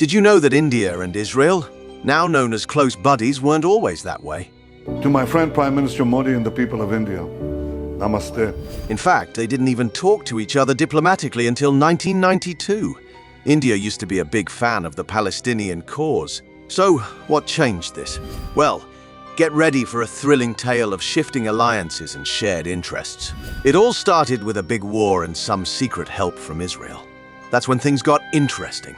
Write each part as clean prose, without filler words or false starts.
Did you know that India and Israel, now known as close buddies, weren't always that way? To my friend Prime Minister Modi and the people of India, namaste. In fact, they didn't even talk to each other diplomatically until 1992. India used to be a big fan of the Palestinian cause. So, what changed this? Well, get ready for a thrilling tale of shifting alliances and shared interests. It all started with a big war and some secret help from Israel. That's when things got interesting.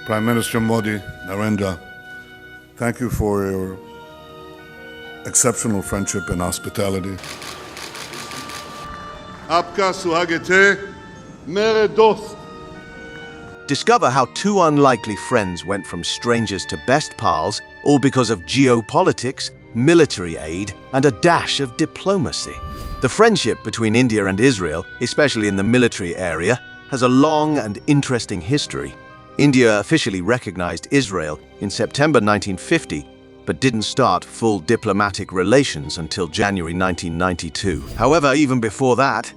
Prime Minister Modi, Narendra, thank you for your exceptional friendship and hospitality. Aapka suhagete, mere dost. Discover how two unlikely friends went from strangers to best pals, all because of geopolitics, military aid, and a dash of diplomacy. The friendship between India and Israel, especially in the military area, has a long and interesting history. India officially recognized Israel in September 1950, but didn't start full diplomatic relations until January 1992. However, even before that,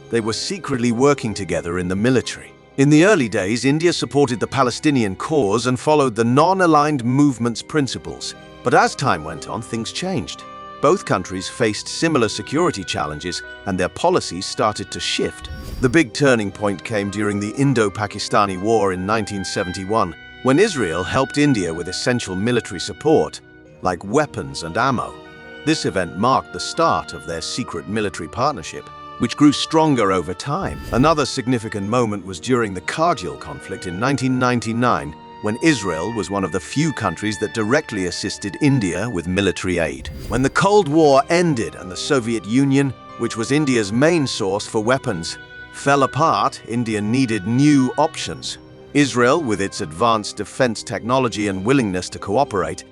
they were secretly working together in the military. In the early days, India supported the Palestinian cause and followed the non-aligned movement's principles. But as time went on, things changed. Both countries faced similar security challenges, and their policies started to shift. The big turning point came during the Indo-Pakistani War in 1971, when Israel helped India with essential military support, like weapons and ammo. This event marked the start of their secret military partnership, which grew stronger over time. Another significant moment was during the Kargil conflict in 1999, when Israel was one of the few countries that directly assisted India with military aid. When the Cold War ended and the Soviet Union, which was India's main source for weapons, fell apart, India needed new options. Israel, with its advanced defense technology and willingness to cooperate,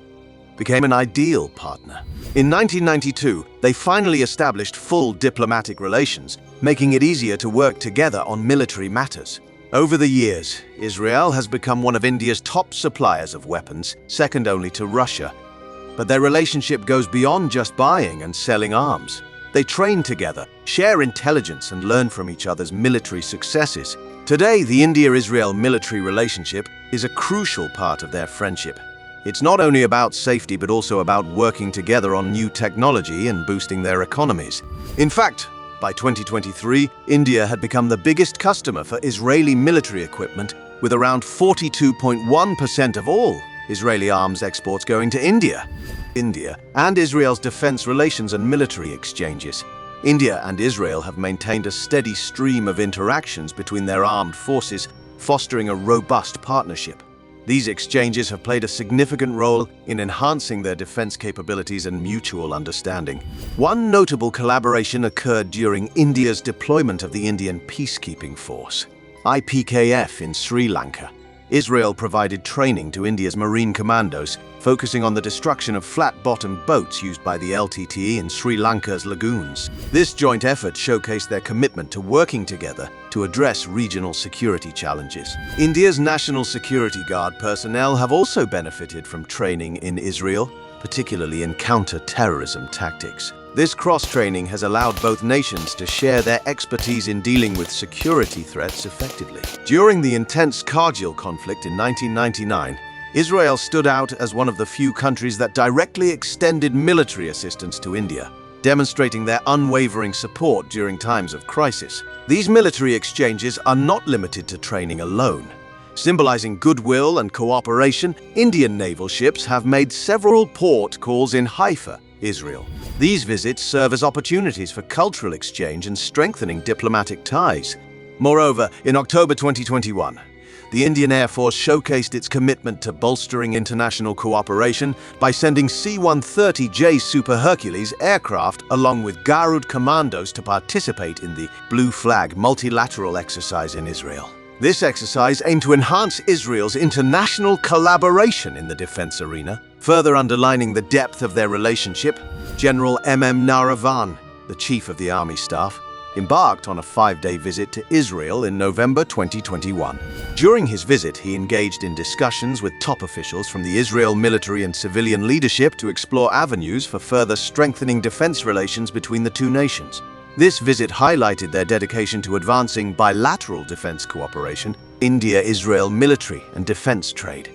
became an ideal partner. In 1992, they finally established full diplomatic relations, making it easier to work together on military matters. Over the years, Israel has become one of India's top suppliers of weapons, second only to Russia. But their relationship goes beyond just buying and selling arms. They train together, share intelligence, and learn from each other's military successes. Today, the India-Israel military relationship is a crucial part of their friendship. It's not only about safety, but also about working together on new technology and boosting their economies. In fact, by 2023, India had become the biggest customer for Israeli military equipment, with around 42.1% of all Israeli arms exports going to India. India and Israel's defense relations and military exchanges. India and Israel have maintained a steady stream of interactions between their armed forces, fostering a robust partnership. These exchanges have played a significant role in enhancing their defense capabilities and mutual understanding. One notable collaboration occurred during India's deployment of the Indian Peacekeeping Force, IPKF, in Sri Lanka. Israel provided training to India's marine commandos, focusing on the destruction of flat-bottomed boats used by the LTTE in Sri Lanka's lagoons. This joint effort showcased their commitment to working together to address regional security challenges. India's National Security Guard personnel have also benefited from training in Israel, particularly in counter-terrorism tactics. This cross-training has allowed both nations to share their expertise in dealing with security threats effectively. During the intense Kargil conflict in 1999, Israel stood out as one of the few countries that directly extended military assistance to India, demonstrating their unwavering support during times of crisis. These military exchanges are not limited to training alone. Symbolizing goodwill and cooperation, Indian naval ships have made several port calls in Haifa, Israel. These visits serve as opportunities for cultural exchange and strengthening diplomatic ties. Moreover, in October 2021, the Indian Air Force showcased its commitment to bolstering international cooperation by sending C-130J Super Hercules aircraft along with Garud commandos to participate in the Blue Flag multilateral exercise in Israel. This exercise aimed to enhance Israel's international collaboration in the defense arena. Further underlining the depth of their relationship, General Naravan, the chief of the Army Staff, embarked on a 5-day visit to Israel in November 2021. During his visit, he engaged in discussions with top officials from the Israel military and civilian leadership to explore avenues for further strengthening defense relations between the two nations. This visit highlighted their dedication to advancing bilateral defense cooperation, India-Israel military and defense trade.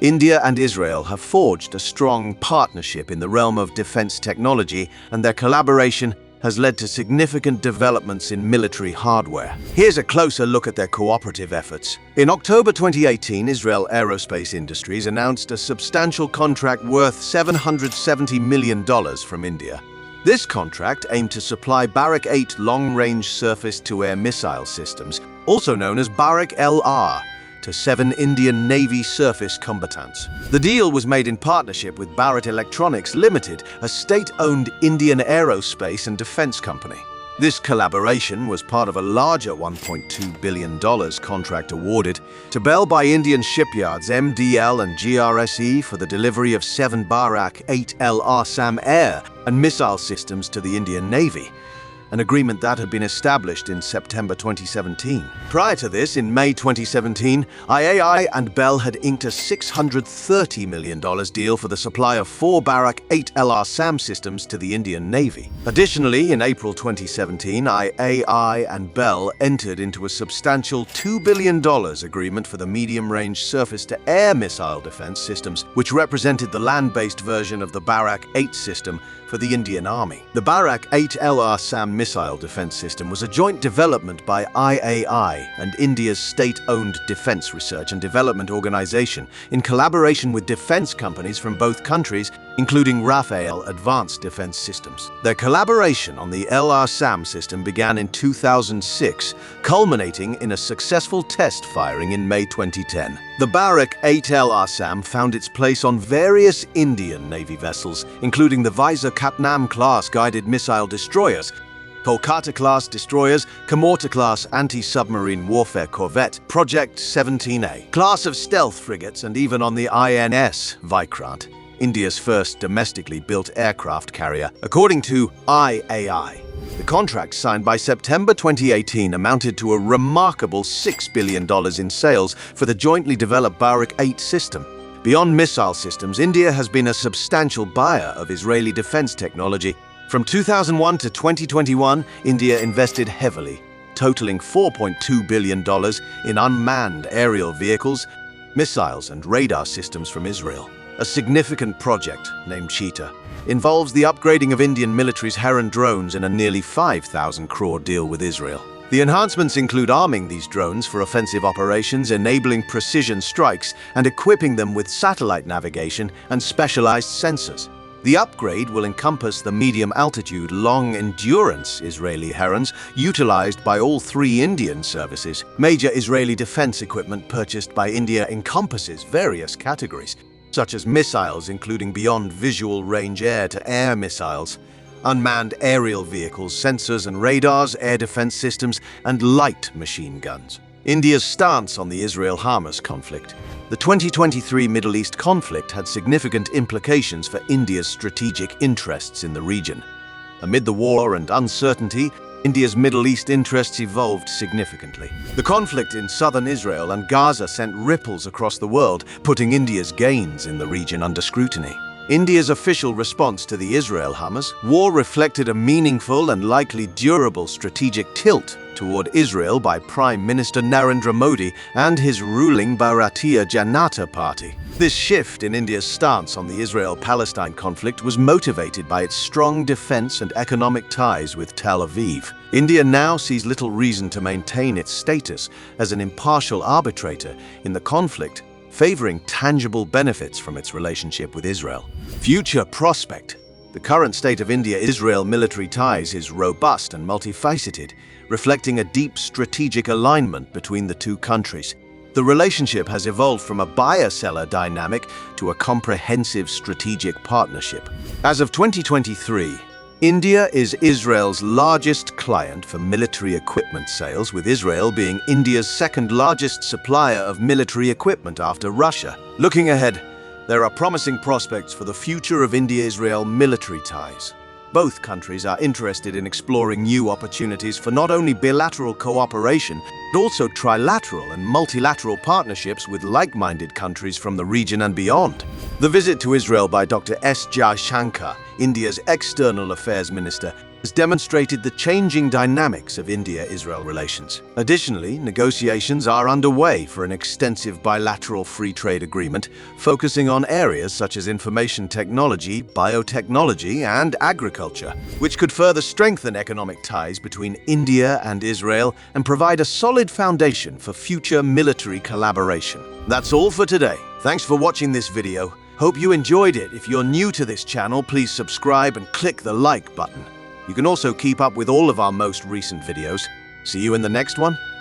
India and Israel have forged a strong partnership in the realm of defense technology, and their collaboration has led to significant developments in military hardware. Here's a closer look at their cooperative efforts. In October 2018, Israel Aerospace Industries announced a substantial contract worth $770 million from India. This contract aimed to supply Barak 8 long-range surface-to-air missile systems, also known as Barak LR, to 7 Indian Navy surface combatants. The deal was made in partnership with Bharat Electronics Limited, a state-owned Indian aerospace and defense company. This collaboration was part of a larger $1.2 billion contract awarded to Bell by Indian shipyards MDL and GRSE for the delivery of 7 Barak 8 LR-SAM air and missile systems to the Indian Navy, an agreement that had been established in September 2017. Prior to this, in May 2017, IAI and Bell had inked a $630 million deal for the supply of 4 Barak 8 LR-SAM systems to the Indian Navy. Additionally, in April 2017, IAI and Bell entered into a substantial $2 billion agreement for the medium-range surface-to-air missile defense systems, which represented the land-based version of the Barak 8 system for the Indian Army. The Barak 8 LR-SAM missile defense system was a joint development by IAI and India's state-owned Defense Research and Development Organization in collaboration with defense companies from both countries, including Rafael Advanced Defense Systems. Their collaboration on the LR-SAM system began in 2006, culminating in a successful test firing in May 2010. The Barak 8 LR-SAM found its place on various Indian Navy vessels, including the Vizir-Katnam-class guided missile destroyers, Kolkata-class destroyers, Kamorta-class anti-submarine warfare corvette, Project 17A, class of stealth frigates, and even on the INS Vikrant, India's first domestically built aircraft carrier, according to IAI. The contract signed by September 2018 amounted to a remarkable $6 billion in sales for the jointly developed Barak 8 system. Beyond missile systems, India has been a substantial buyer of Israeli defense technology. From 2001 to 2021, India invested heavily, totaling $4.2 billion in unmanned aerial vehicles, missiles, and radar systems from Israel. A significant project, named Cheetah, involves the upgrading of Indian military's Heron drones in a nearly 5,000 crore deal with Israel. The enhancements include arming these drones for offensive operations, enabling precision strikes, and equipping them with satellite navigation and specialized sensors. The upgrade will encompass the medium-altitude, long-endurance Israeli Herons utilized by all 3 Indian services. Major Israeli defense equipment purchased by India encompasses various categories, such as missiles including beyond visual range air-to-air missiles, unmanned aerial vehicles, sensors and radars, air defense systems, and light machine guns. India's stance on the Israel-Hamas conflict. The 2023 Middle East conflict had significant implications for India's strategic interests in the region. Amid the war and uncertainty, India's Middle East interests evolved significantly. The conflict in southern Israel and Gaza sent ripples across the world, putting India's gains in the region under scrutiny. India's official response to the Israel-Hamas war reflected a meaningful and likely durable strategic tilt toward Israel by Prime Minister Narendra Modi and his ruling Bharatiya Janata Party. This shift in India's stance on the Israel-Palestine conflict was motivated by its strong defense and economic ties with Tel Aviv. India now sees little reason to maintain its status as an impartial arbitrator in the conflict, favoring tangible benefits from its relationship with Israel. Future prospect. The current state of India-Israel military ties is robust and multifaceted, reflecting a deep strategic alignment between the two countries. The relationship has evolved from a buyer-seller dynamic to a comprehensive strategic partnership. As of 2023, India is Israel's largest client for military equipment sales, with Israel being India's second-largest supplier of military equipment after Russia. Looking ahead, there are promising prospects for the future of India-Israel military ties. Both countries are interested in exploring new opportunities for not only bilateral cooperation, but also trilateral and multilateral partnerships with like-minded countries from the region and beyond. The visit to Israel by Dr. S. Jaishankar, India's External Affairs Minister, has demonstrated the changing dynamics of India-Israel relations. Additionally, negotiations are underway for an extensive bilateral free trade agreement focusing on areas such as information technology, biotechnology, and agriculture, which could further strengthen economic ties between India and Israel and provide a solid foundation for future military collaboration. That's all for today. Thanks for watching this video. Hope you enjoyed it. If you're new to this channel, please subscribe and click the like button. You can also keep up with all of our most recent videos. See you in the next one.